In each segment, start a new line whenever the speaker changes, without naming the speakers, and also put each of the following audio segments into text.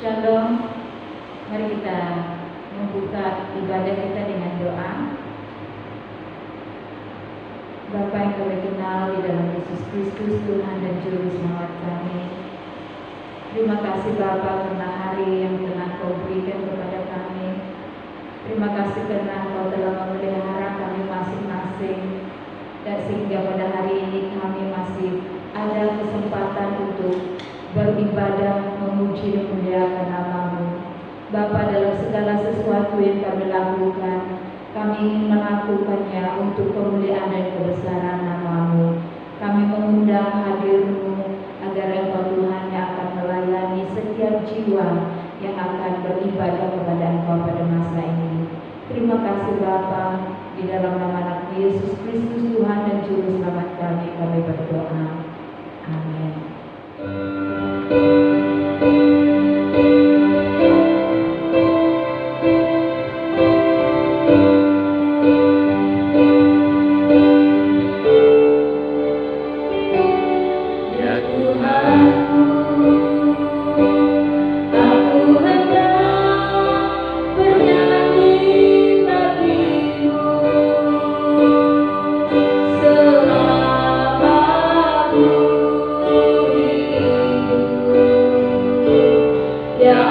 Shalom, mari kita membuka ibadah kita dengan doa. Bapa yang kami kenal di dalam Yesus Kristus, Tuhan dan Juru Selamat kami. Terima kasih Bapa karena hari yang telah Kau berikan kepada kami. Terima kasih karena Kau telah memelihara kami masing-masing, dan sehingga pada hari ini kami masih ada kesempatan untuk beribadah, memuji dan memuliakan nama-Mu. Bapa, dalam segala sesuatu yang kami lakukan, kami ingin melakukannya untuk kemuliaan dan kebesaran nama-Mu. Kami mengundang hadir-Mu agar Engkau Tuhan yang akan melayani setiap jiwa yang akan beribadah kepada Engkau pada masa ini. Terima kasih Bapa, di dalam nama anak Yesus Kristus Tuhan dan Juru Selamat kami berdoa. Amin.
Setia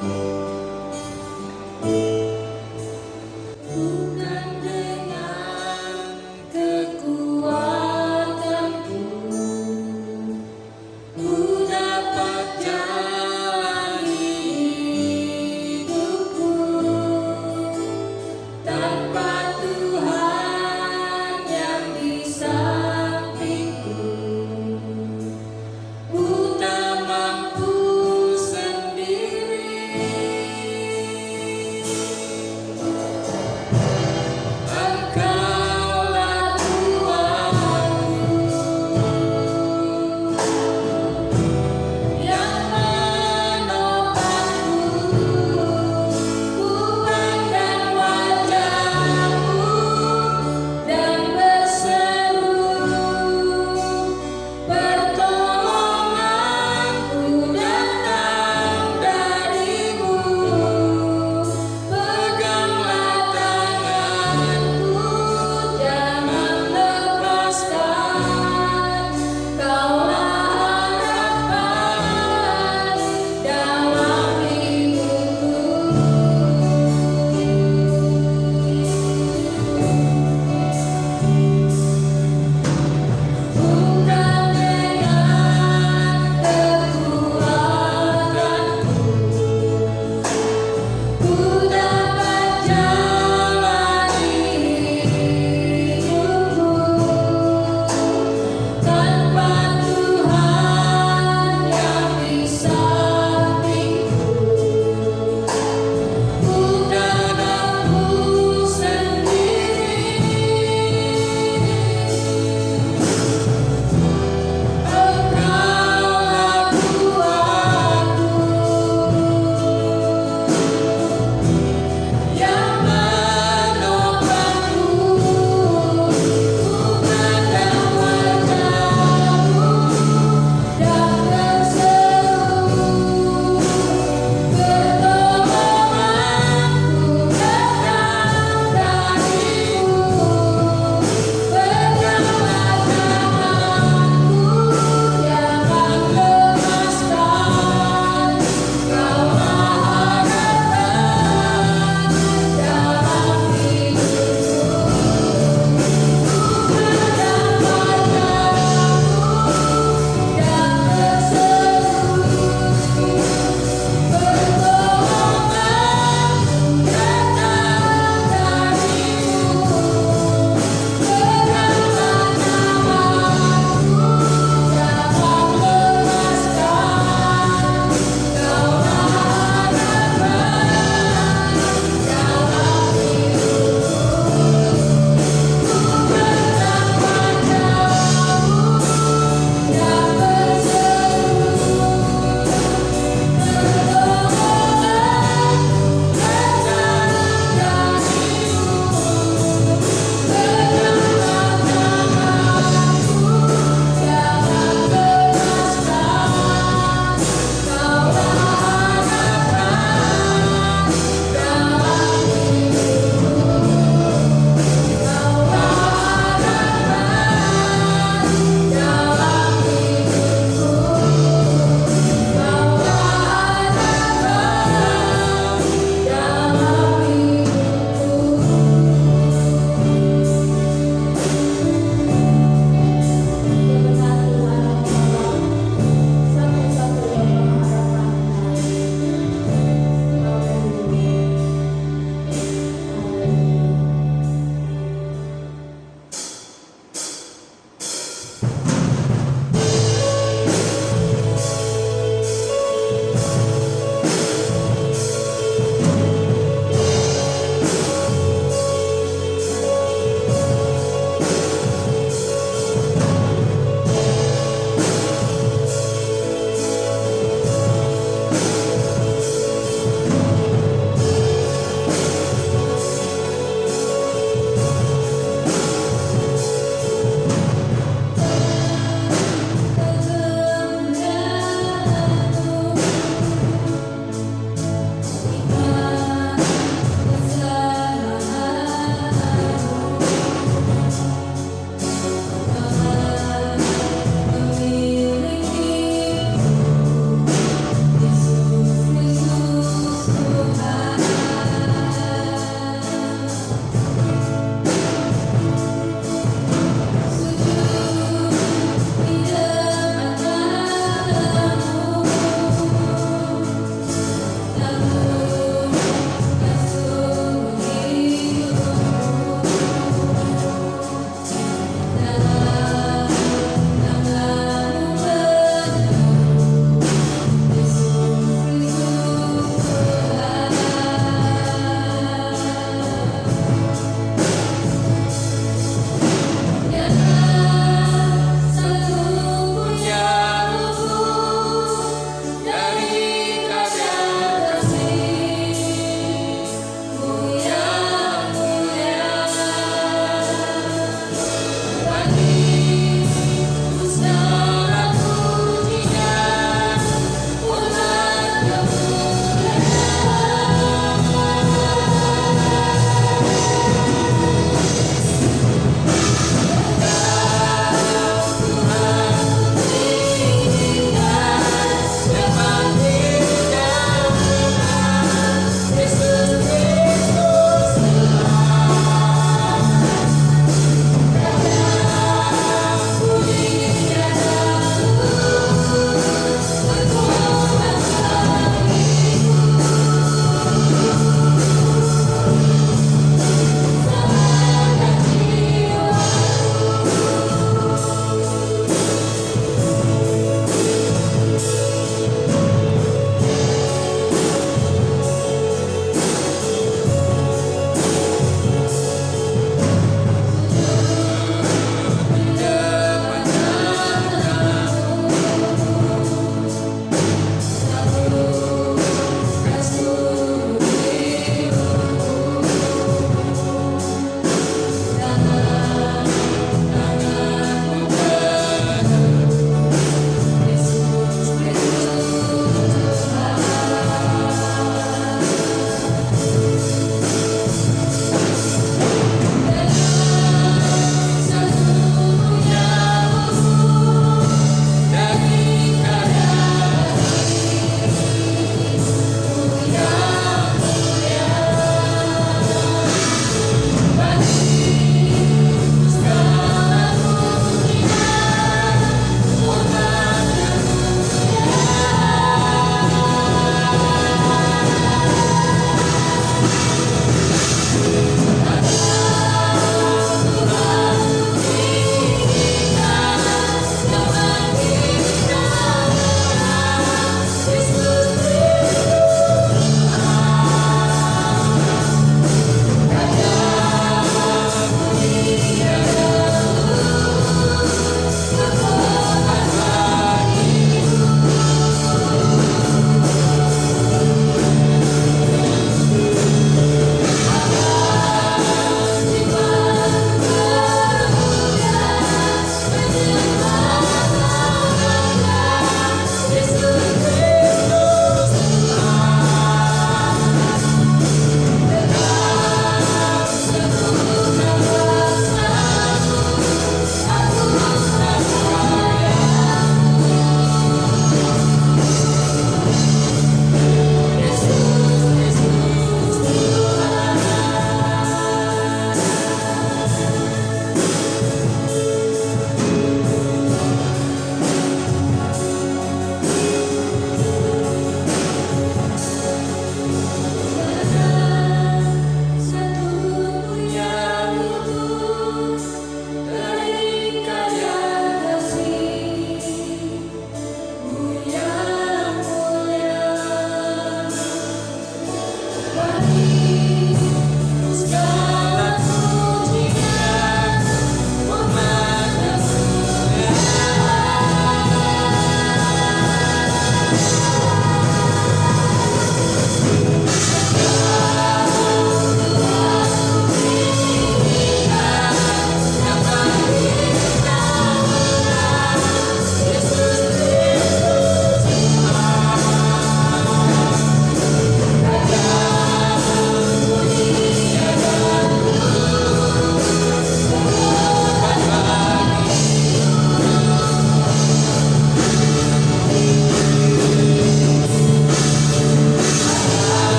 Bukan dengan kekuatanku, ku dapat jalani hidupku tanpa Tuhan yang di sampingku. Ku tak mampu sendiri.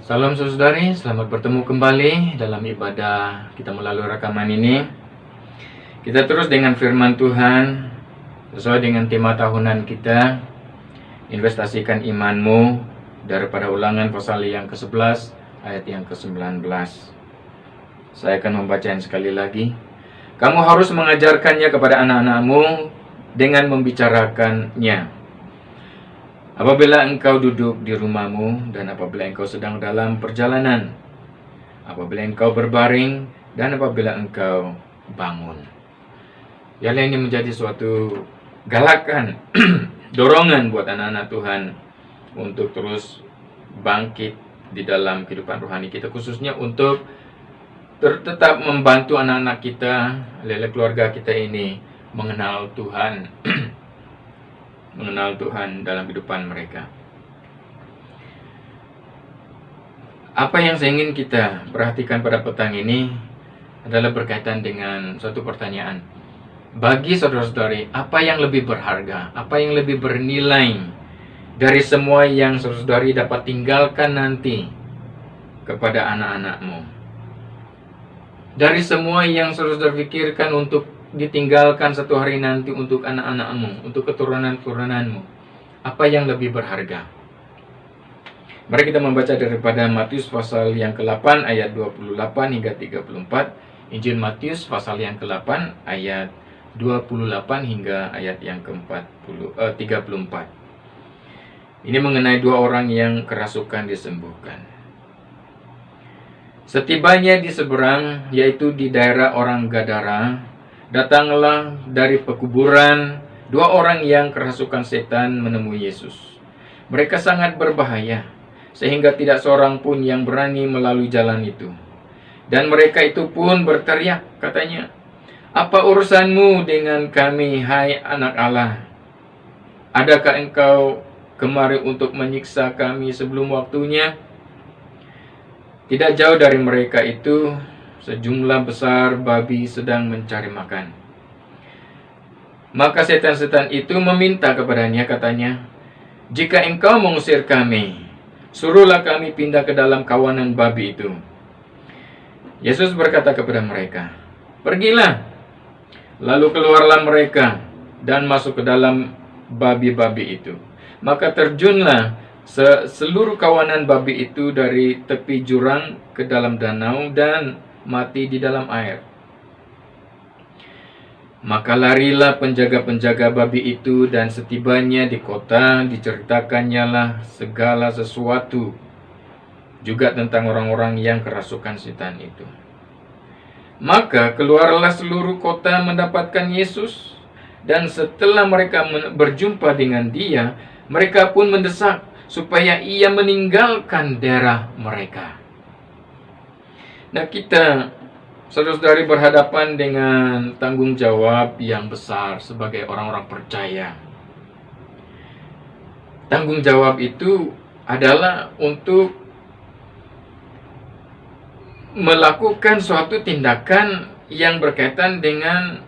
Salam saudari, selamat bertemu kembali dalam ibadah kita melalui rekaman ini. Kita terus dengan firman Tuhan sesuai dengan tema tahunan kita, investasikan imanmu, daripada Ulangan pasal yang ke-11 ayat yang ke-19. Saya akan membacanya sekali lagi. Kamu harus mengajarkannya kepada anak-anakmu dengan membicarakannya. Apabila engkau duduk di rumahmu dan apabila engkau sedang dalam perjalanan, apabila engkau berbaring dan apabila engkau bangun. Ialah ini menjadi suatu galakan, dorongan buat anak-anak Tuhan untuk terus bangkit di dalam kehidupan rohani kita, khususnya untuk tetap membantu anak-anak kita, keluarga kita ini mengenal Tuhan. Mengenal Tuhan dalam kehidupan mereka. Apa yang saya ingin kita perhatikan pada petang ini adalah berkaitan dengan suatu pertanyaan. Bagi saudara-saudari, apa yang lebih berharga, apa yang lebih bernilai dari semua yang saudara-saudari dapat tinggalkan nanti kepada anak-anakmu? Dari semua yang saudara-saudari pikirkan untuk ditinggalkan satu hari nanti untuk anak-anakmu, untuk keturunan-keturunanmu, apa yang lebih berharga? Mari kita membaca daripada Matius pasal yang ke-8 ayat 28 hingga 34. Injil Matius pasal yang ke-8 ayat 28 hingga ayat yang ke-34. Ini mengenai dua orang yang kerasukan disembuhkan. Setibanya di seberang, yaitu di daerah orang Gadara, datanglah dari pekuburan dua orang yang kerasukan setan menemui Yesus. Mereka sangat berbahaya, sehingga tidak seorang pun yang berani melalui jalan itu. Dan mereka itu pun berteriak, katanya, "Apa urusanmu dengan kami, hai anak Allah? Adakah engkau kemari untuk menyiksa kami sebelum waktunya?" Tidak jauh dari mereka itu, sejumlah besar babi sedang mencari makan. Maka setan-setan itu meminta kepadanya, katanya, "Jika engkau mengusir kami, suruhlah kami pindah ke dalam kawanan babi itu." Yesus berkata kepada mereka, "Pergilah." Lalu keluarlah mereka dan masuk ke dalam babi-babi itu. Maka terjunlah seluruh kawanan babi itu dari tepi jurang ke dalam danau dan mati di dalam air. Maka larilah penjaga-penjaga babi itu, dan setibanya di kota diceritakannya lah segala sesuatu juga tentang orang-orang yang kerasukan setan itu. Maka keluarlah seluruh kota mendapatkan Yesus, dan setelah mereka berjumpa dengan dia, mereka pun mendesak supaya ia meninggalkan daerah mereka. Nah, kita saudara-saudari berhadapan dengan tanggung jawab yang besar sebagai orang-orang percaya. Tanggung jawab itu adalah untuk melakukan suatu tindakan yang berkaitan dengan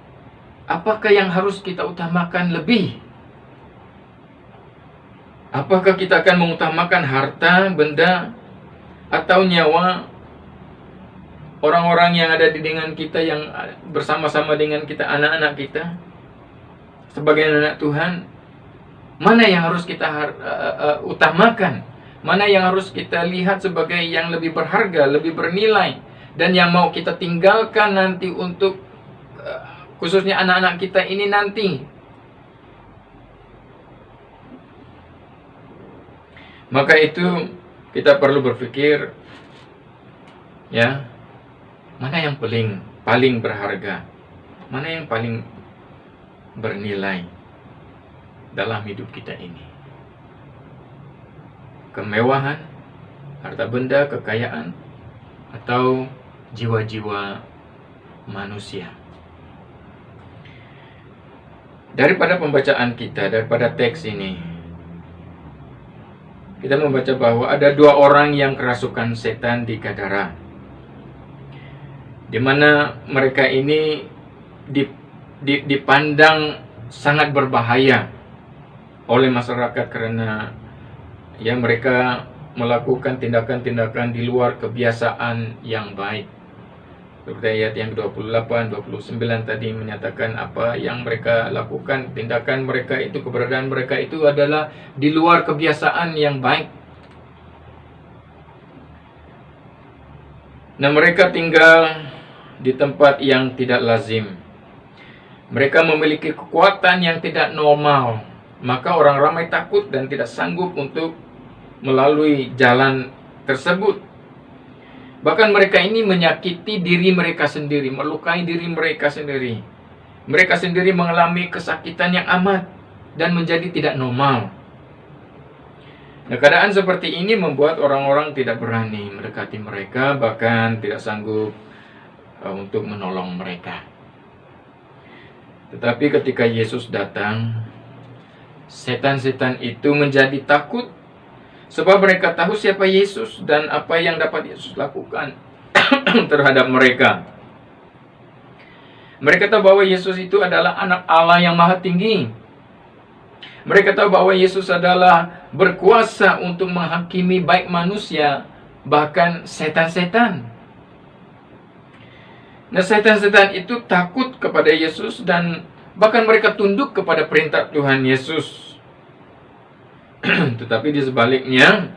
apakah yang harus kita utamakan lebih. Apakah kita akan mengutamakan harta, benda, atau nyawa orang-orang yang ada dengan kita, yang bersama-sama dengan kita, anak-anak kita, sebagai anak Tuhan? Mana yang harus kita utamakan? Mana yang harus kita lihat sebagai yang lebih berharga, lebih bernilai, dan yang mau kita tinggalkan nanti untuk khususnya anak-anak kita ini nanti? Maka itu kita perlu berpikir, ya, mana yang paling berharga? Mana yang paling bernilai dalam hidup kita ini? Kemewahan, harta benda, kekayaan, atau jiwa-jiwa manusia? Daripada pembacaan kita, daripada teks ini, kita membaca bahwa ada dua orang yang kerasukan setan di Gadara, di mana mereka ini dipandang sangat berbahaya oleh masyarakat karena ya mereka melakukan tindakan-tindakan di luar kebiasaan yang baik. Seperti ayat yang ke-28, 29 tadi menyatakan apa yang mereka lakukan, tindakan mereka itu, keberadaan mereka itu adalah di luar kebiasaan yang baik. Nah, mereka tinggal di tempat yang tidak lazim. Mereka memiliki kekuatan yang tidak normal. Maka orang ramai takut dan tidak sanggup untuk melalui jalan tersebut. Bahkan mereka ini menyakiti diri mereka sendiri, melukai diri mereka sendiri. Mereka sendiri mengalami kesakitan yang amat dan menjadi tidak normal. Nah, keadaan seperti ini membuat orang-orang tidak berani mendekati mereka, bahkan tidak sanggup untuk menolong mereka. Tetapi ketika Yesus datang, setan-setan itu menjadi takut, sebab mereka tahu siapa Yesus dan apa yang dapat Yesus lakukan terhadap mereka. Mereka tahu bahwa Yesus itu adalah anak Allah yang maha tinggi. Mereka tahu bahwa Yesus adalah berkuasa untuk menghakimi baik manusia, bahkan setan-setan. Nah, setan-setan itu takut kepada Yesus dan bahkan mereka tunduk kepada perintah Tuhan Yesus. Tetapi di sebaliknya,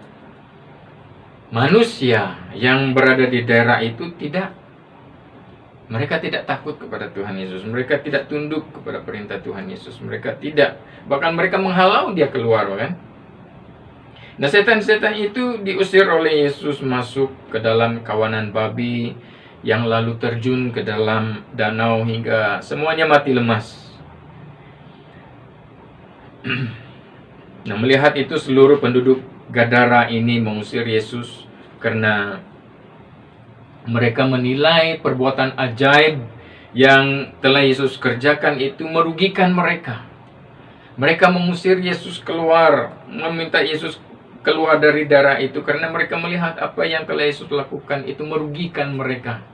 manusia yang berada di daerah itu tidak. Mereka tidak takut kepada Tuhan Yesus. Mereka tidak tunduk kepada perintah Tuhan Yesus. Mereka tidak. Bahkan mereka menghalau dia keluar, kan? Nah, setan-setan itu diusir oleh Yesus masuk ke dalam kawanan babi yang lalu terjun ke dalam danau hingga semuanya mati lemas. Nah, melihat itu seluruh penduduk Gadara ini mengusir Yesus karena mereka menilai perbuatan ajaib yang telah Yesus kerjakan itu merugikan mereka. Mereka mengusir Yesus keluar, meminta Yesus keluar dari daerah itu karena mereka melihat apa yang telah Yesus lakukan itu merugikan mereka.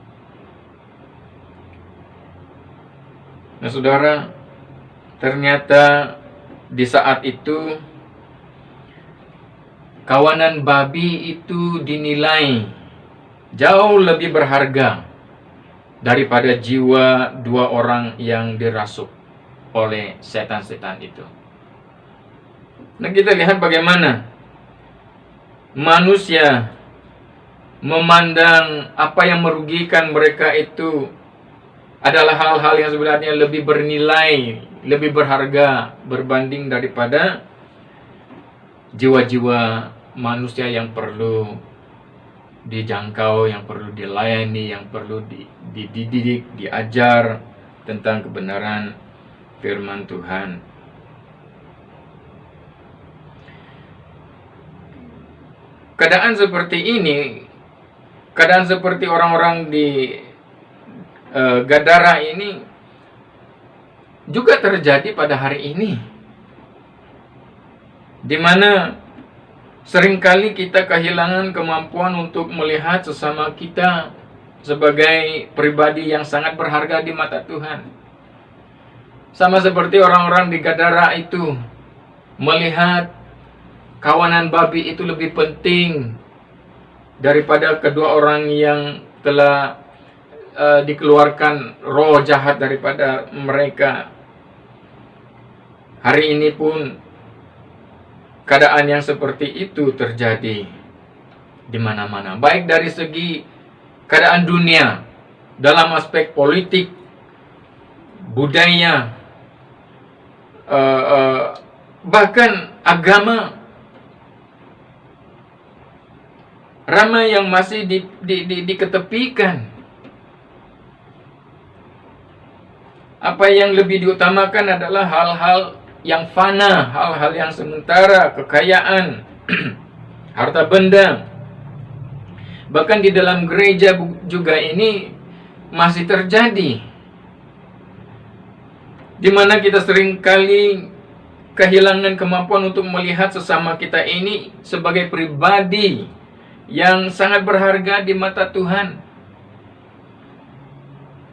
Nah, saudara, ternyata di saat itu kawanan babi itu dinilai jauh lebih berharga daripada jiwa dua orang yang dirasuk oleh setan-setan itu. Nah, kita lihat bagaimana manusia memandang apa yang merugikan mereka itu adalah hal-hal yang sebenarnya lebih bernilai, lebih berharga berbanding daripada jiwa-jiwa manusia yang perlu dijangkau, yang perlu dilayani, yang perlu dididik, diajar tentang kebenaran firman Tuhan. Keadaan seperti ini, keadaan seperti orang-orang di Gadara ini juga terjadi pada hari ini, di mana seringkali kita kehilangan kemampuan untuk melihat sesama kita sebagai pribadi yang sangat berharga di mata Tuhan. Sama seperti orang-orang di Gadara itu, melihat kawanan babi itu lebih penting daripada kedua orang yang telah dikeluarkan roh jahat daripada mereka. Hari ini pun keadaan yang seperti itu terjadi di mana-mana, baik dari segi keadaan dunia, dalam aspek politik, budaya, bahkan agama. Ramai yang masih diketepikan. Apa yang lebih diutamakan adalah hal-hal yang fana, hal-hal yang sementara, kekayaan, harta benda. Bahkan di dalam gereja juga ini masih terjadi, di mana kita seringkali kehilangan kemampuan untuk melihat sesama kita ini sebagai pribadi yang sangat berharga di mata Tuhan.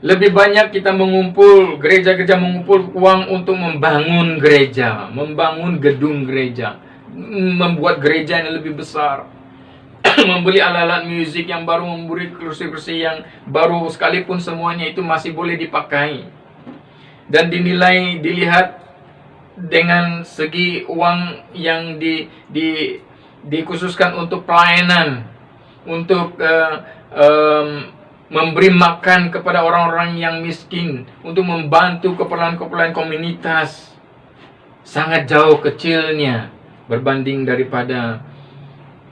Lebih banyak kita mengumpul, gereja-gereja mengumpul uang untuk membangun gereja, membangun gedung gereja, membuat gereja yang lebih besar. membeli alat-alat musik yang baru, membeli kursi-kursi yang baru, sekalipun semuanya itu masih boleh dipakai dan dilihat dengan segi uang yang dikhususkan untuk pelayanan, untuk memberi makan kepada orang-orang yang miskin, untuk membantu keperluan-keperluan komunitas, sangat jauh kecilnya berbanding daripada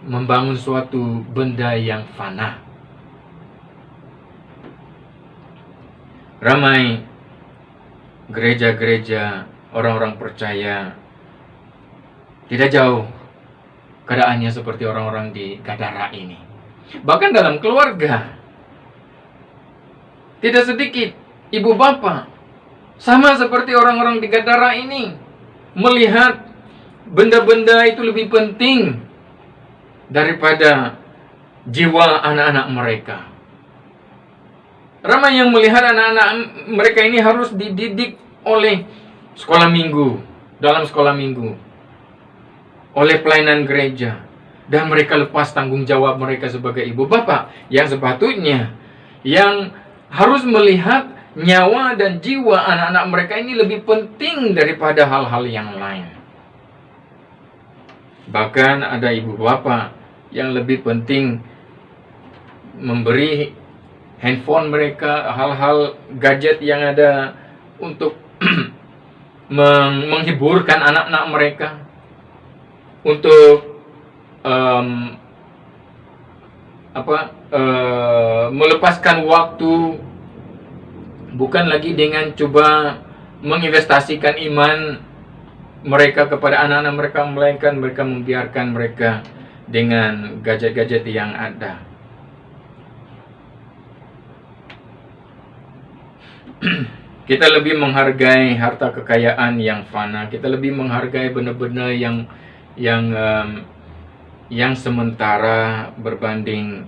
membangun suatu benda yang fana. Ramai gereja-gereja orang-orang percaya tidak jauh keadaannya seperti orang-orang di Gadara ini. Bahkan dalam keluarga, tidak sedikit ibu bapak sama seperti orang-orang di Gadara ini, melihat benda-benda itu lebih penting daripada jiwa anak-anak mereka. Ramai yang melihat anak-anak mereka ini harus dididik oleh sekolah minggu, dalam sekolah minggu, oleh pelayanan gereja, dan mereka lepas tanggung jawab mereka sebagai ibu bapak yang sepatutnya yang harus melihat nyawa dan jiwa anak-anak mereka ini lebih penting daripada hal-hal yang lain. Bahkan ada ibu bapak yang lebih penting memberi handphone mereka, hal-hal gadget yang ada untuk menghiburkan anak-anak mereka, untuk melepaskan waktu, bukan lagi dengan coba menginvestasikan iman mereka kepada anak-anak mereka, melainkan mereka membiarkan mereka dengan gadget-gadget yang ada. Kita lebih menghargai harta kekayaan yang fana. Kita lebih menghargai benda-benda yang sementara berbanding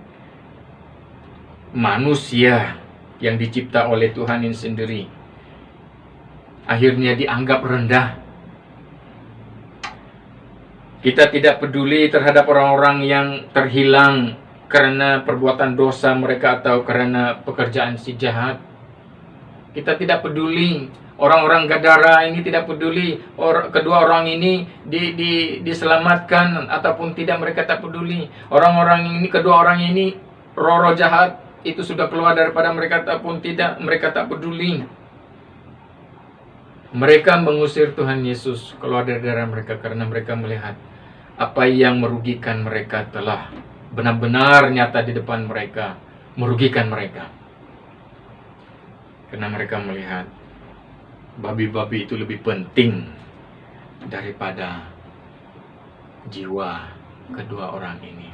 manusia yang dicipta oleh Tuhan ini sendiri. Akhirnya dianggap rendah. Kita tidak peduli terhadap orang-orang yang terhilang karena perbuatan dosa mereka atau karena pekerjaan si jahat. Kita tidak peduli. Orang-orang Gadara ini tidak peduli kedua orang ini diselamatkan ataupun tidak, mereka tak peduli. Orang-orang ini, kedua orang ini, roh-roh jahat itu sudah keluar daripada mereka ataupun tidak, mereka tak peduli. Mereka mengusir Tuhan Yesus keluar dari daerah mereka karena mereka melihat apa yang merugikan mereka telah benar-benar nyata di depan mereka, merugikan mereka. Karena mereka melihat babi-babi itu lebih penting daripada jiwa kedua orang ini.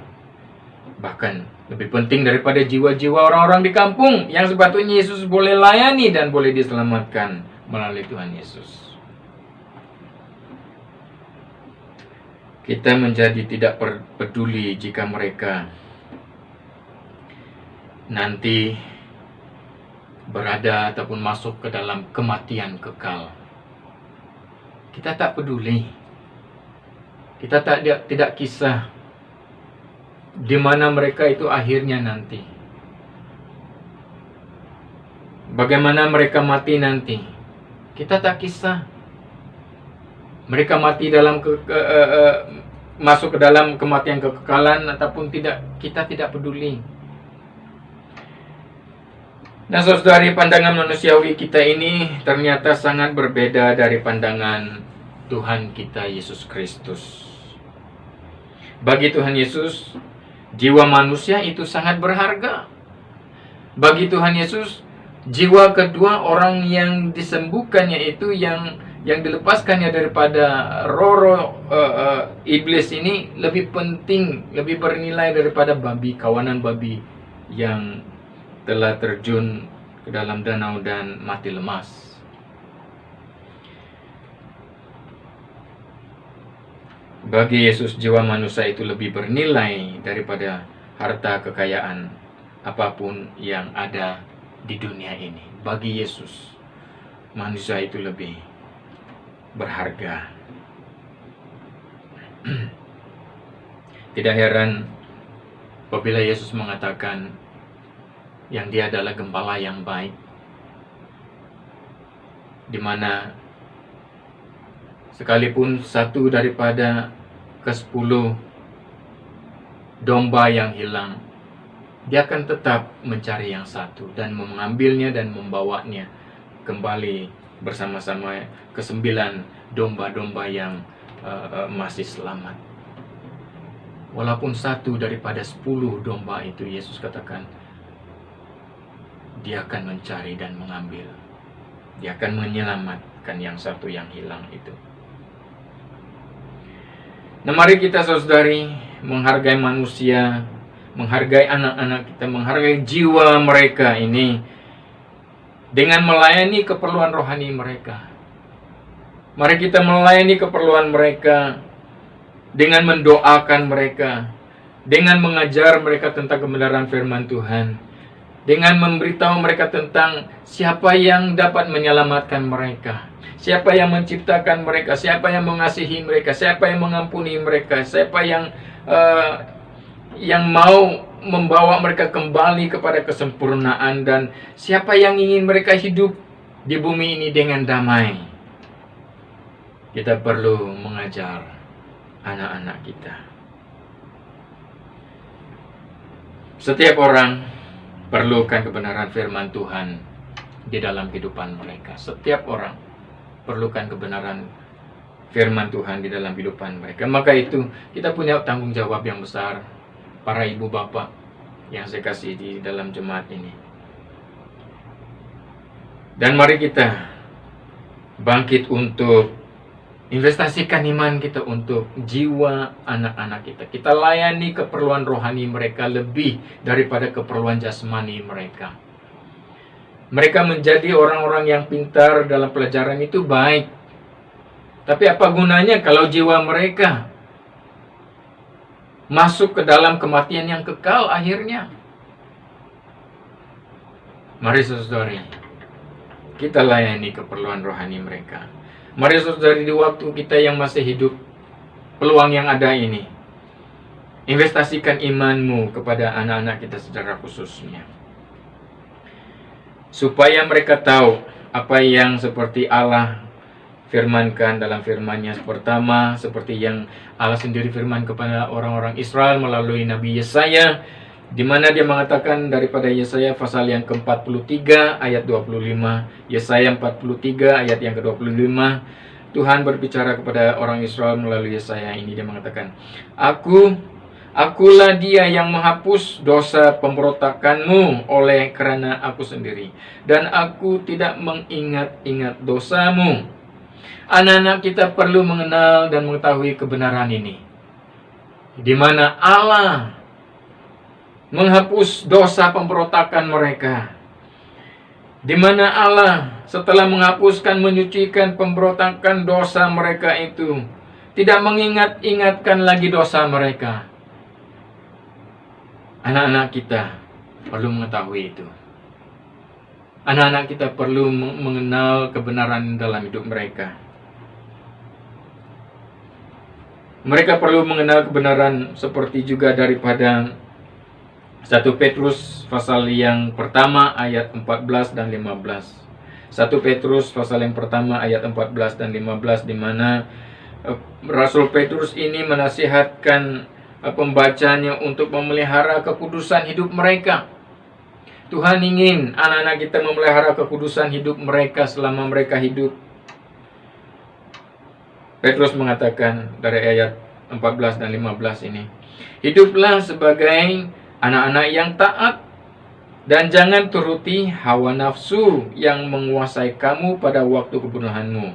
Bahkan lebih penting daripada jiwa-jiwa orang-orang di kampung yang sepatutnya Yesus boleh layani dan boleh diselamatkan melalui Tuhan Yesus. Kita menjadi tidak peduli jika mereka nanti berada ataupun masuk ke dalam kematian kekal. Kita tak peduli. Kita tidak kisah di mana mereka itu akhirnya nanti. Bagaimana mereka mati nanti. Kita tak kisah. Mereka mati dalam masuk ke dalam kematian kekekalan ataupun tidak, kita tidak peduli. Nah, saudari, pandangan manusiawi kita ini ternyata sangat berbeda dari pandangan Tuhan kita Yesus Kristus. Bagi Tuhan Yesus, jiwa manusia itu sangat berharga. Bagi Tuhan Yesus, jiwa kedua orang yang disembuhkan, yaitu yang dilepaskannya daripada roh iblis ini lebih penting, lebih bernilai daripada babi, kawanan babi yang telah terjun ke dalam danau dan mati lemas. Bagi Yesus, jiwa manusia itu lebih bernilai daripada harta kekayaan apapun yang ada di dunia ini. Bagi Yesus, manusia itu lebih berharga. Tidak heran apabila Yesus mengatakan yang Dia adalah gembala yang baik, di mana sekalipun satu daripada ke-10 domba yang hilang, Dia akan tetap mencari yang satu dan mengambilnya dan membawanya kembali bersama-sama ke-9 domba-domba yang masih selamat. Walaupun satu daripada 10 domba itu, Yesus katakan Dia akan mencari dan mengambil. Dia akan menyelamatkan yang satu yang hilang itu. Nah, mari kita saudari menghargai manusia, menghargai anak-anak kita, menghargai jiwa mereka ini dengan melayani keperluan rohani mereka. Mari kita melayani keperluan mereka dengan mendoakan mereka, dengan mengajar mereka tentang kebenaran firman Tuhan, dengan memberitahu mereka tentang siapa yang dapat menyelamatkan mereka, siapa yang menciptakan mereka, siapa yang mengasihi mereka, siapa yang mengampuni mereka, siapa yang mau membawa mereka kembali kepada kesempurnaan, dan siapa yang ingin mereka hidup di bumi ini dengan damai. Kita perlu mengajar anak-anak kita. Setiap orang perlukan kebenaran firman Tuhan di dalam kehidupan mereka. Setiap orang perlukan kebenaran firman Tuhan di dalam kehidupan mereka. Maka itu kita punya tanggung jawab yang besar, para ibu bapak yang saya kasih di dalam jemaat ini. Dan mari kita bangkit untuk investasikan iman kita untuk jiwa anak-anak kita. Kita layani keperluan rohani mereka lebih daripada keperluan jasmani mereka. Mereka menjadi orang-orang yang pintar dalam pelajaran itu baik. Tapi apa gunanya kalau jiwa mereka masuk ke dalam kematian yang kekal akhirnya? Mari saudari, kita layani keperluan rohani mereka. Mari saudari, di waktu kita yang masih hidup, peluang yang ada ini, investasikan imanmu kepada anak-anak kita secara khususnya, supaya mereka tahu apa yang seperti Allah firmankan dalam firman-Nya. Pertama, seperti yang Allah sendiri firman kepada orang-orang Israel melalui Nabi Yesaya, di mana Dia mengatakan daripada Yesaya pasal yang ke-43 ayat 25, Yesaya 43 ayat yang ke-25, Tuhan berbicara kepada orang Israel melalui Yesaya ini. Dia mengatakan, Akulah Dia yang menghapus dosa pemberontakanmu oleh karena Aku sendiri, dan Aku tidak mengingat-ingat dosamu. Anak-anak kita perlu mengenal dan mengetahui kebenaran ini, di mana Allah menghapus dosa pemberontakan mereka, di mana Allah setelah menghapuskan, menyucikan pemberontakan dosa mereka itu, tidak mengingat-ingatkan lagi dosa mereka. Anak-anak kita perlu mengetahui itu. Anak-anak kita perlu mengenal kebenaran dalam hidup mereka. Mereka perlu mengenal kebenaran seperti juga daripada 1 Petrus pasal yang pertama ayat 14 dan 15. 1 Petrus pasal yang pertama ayat 14 dan 15, di mana Rasul Petrus ini menasihatkan pembacanya untuk memelihara kekudusan hidup mereka. Tuhan ingin anak-anak kita memelihara kekudusan hidup mereka selama mereka hidup. Petrus mengatakan dari ayat 14 dan 15 ini, hiduplah sebagai anak-anak yang taat, dan jangan turuti hawa nafsu yang menguasai kamu pada waktu kebunuhanmu.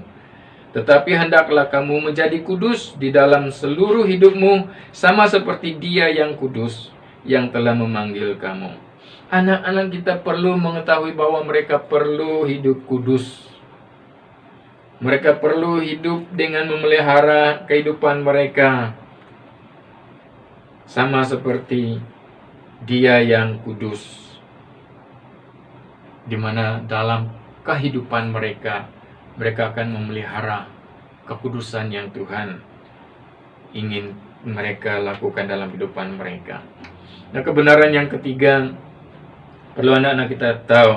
Tetapi hendaklah kamu menjadi kudus di dalam seluruh hidupmu, sama seperti Dia yang kudus yang telah memanggil kamu. Anak-anak kita perlu mengetahui bahwa mereka perlu hidup kudus. Mereka perlu hidup dengan memelihara kehidupan mereka, sama seperti Dia yang kudus, di mana dalam kehidupan mereka akan memelihara kekudusan yang Tuhan ingin mereka lakukan dalam kehidupan mereka. Nah, kebenaran yang ketiga, perlu anak-anak kita tahu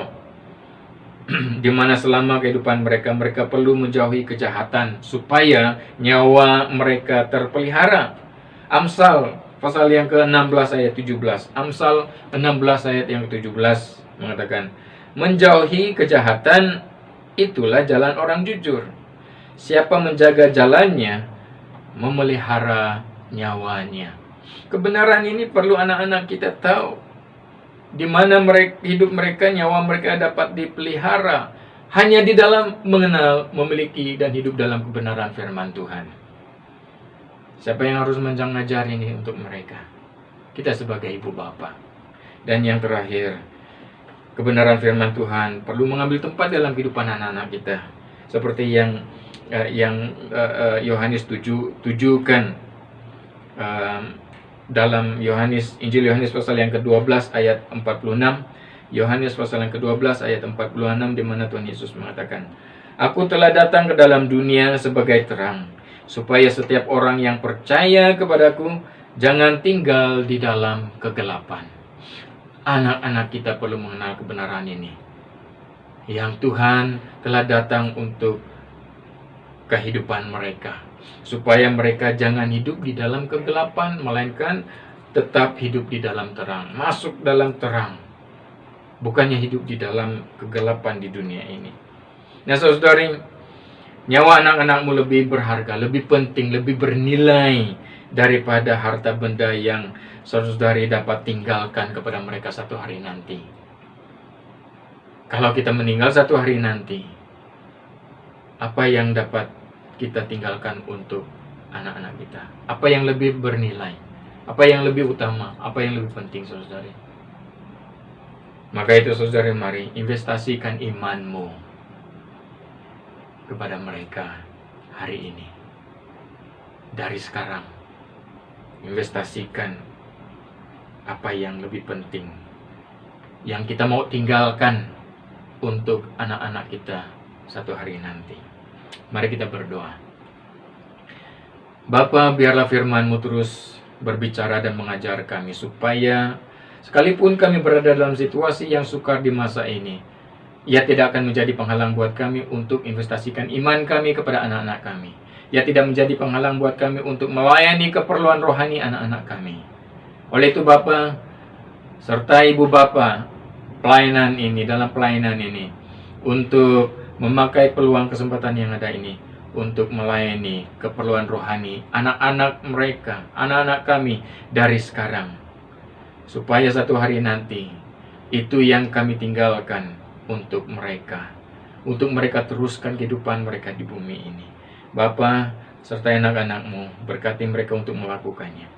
di mana selama kehidupan mereka, mereka perlu menjauhi kejahatan supaya nyawa mereka terpelihara. Amsal pasal yang ke-16 ayat 17. Amsal 16 ayat yang ke-17 mengatakan, menjauhi kejahatan itulah jalan orang jujur. Siapa menjaga jalannya, memelihara nyawanya. Kebenaran ini perlu anak-anak kita tahu. Di mana hidup mereka, nyawa mereka dapat dipelihara hanya di dalam mengenal, memiliki, dan hidup dalam kebenaran firman Tuhan. Siapa yang harus mengajari ini untuk mereka? Kita sebagai ibu bapa. Dan yang terakhir, kebenaran firman Tuhan perlu mengambil tempat dalam kehidupan anak-anak kita. Seperti yang Yohanes tujukan dalam Injil Yohanes pasal yang ke-12 ayat 46. Yohanes pasal yang ke-12 ayat 46, di mana Tuhan Yesus mengatakan, Aku telah datang ke dalam dunia sebagai terang, supaya setiap orang yang percaya kepadaku jangan tinggal di dalam kegelapan. Anak-anak kita perlu mengenal kebenaran ini, yang Tuhan telah datang untuk kehidupan mereka, supaya mereka jangan hidup di dalam kegelapan, melainkan tetap hidup di dalam terang, masuk dalam terang, bukannya hidup di dalam kegelapan di dunia ini. Nah, saudari, nyawa anak-anakmu lebih berharga, lebih penting, lebih bernilai daripada harta benda yang saudari dapat tinggalkan kepada mereka satu hari nanti. Kalau kita meninggal satu hari nanti, apa yang dapat kita tinggalkan untuk anak-anak kita? Apa yang lebih bernilai? Apa yang lebih utama? Apa yang lebih penting, saudari? Maka itu, saudari, mari investasikan imanmu kepada mereka hari ini. Dari sekarang, investasikan apa yang lebih penting, yang kita mau tinggalkan untuk anak-anak kita satu hari nanti. Mari kita berdoa. Bapa, biarlah firman-Mu terus berbicara dan mengajar kami, supaya sekalipun kami berada dalam situasi yang sukar di masa ini, ia tidak akan menjadi penghalang buat kami untuk investasikan iman kami kepada anak-anak kami. Ia tidak menjadi penghalang buat kami untuk melayani keperluan rohani anak-anak kami. Oleh itu, Bapa, serta Ibu Bapa, dalam pelayanan ini, untuk memakai peluang kesempatan yang ada ini untuk melayani keperluan rohani anak-anak mereka, anak-anak kami dari sekarang, supaya satu hari nanti itu yang kami tinggalkan untuk mereka teruskan kehidupan mereka di bumi ini. Bapa, sertai anak-anak-Mu, berkati mereka untuk melakukannya.